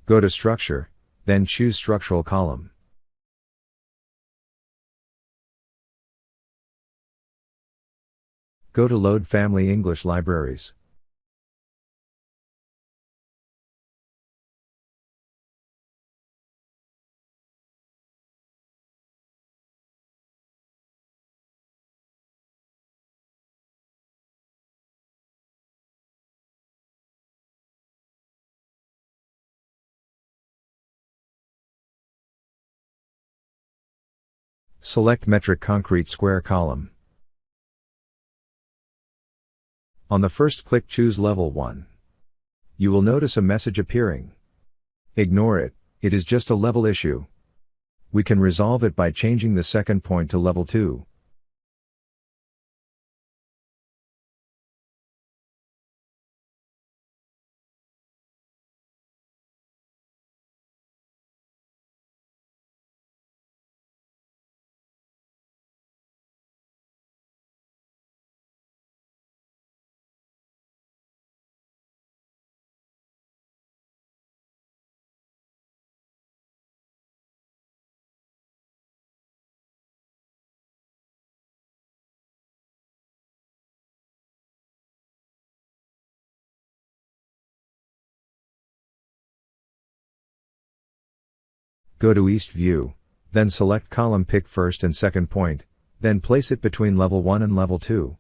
Go to Structure, then choose Structural Column. Go to Load Family English Libraries. Select Metric Concrete Square Column. On the first click, choose Level 1. You will notice a message appearing. Ignore it, it is just a level issue. We can resolve it by changing the second point to Level 2. Go to East View, then select Column, pick first and second point, then place it between Level 1 and Level 2.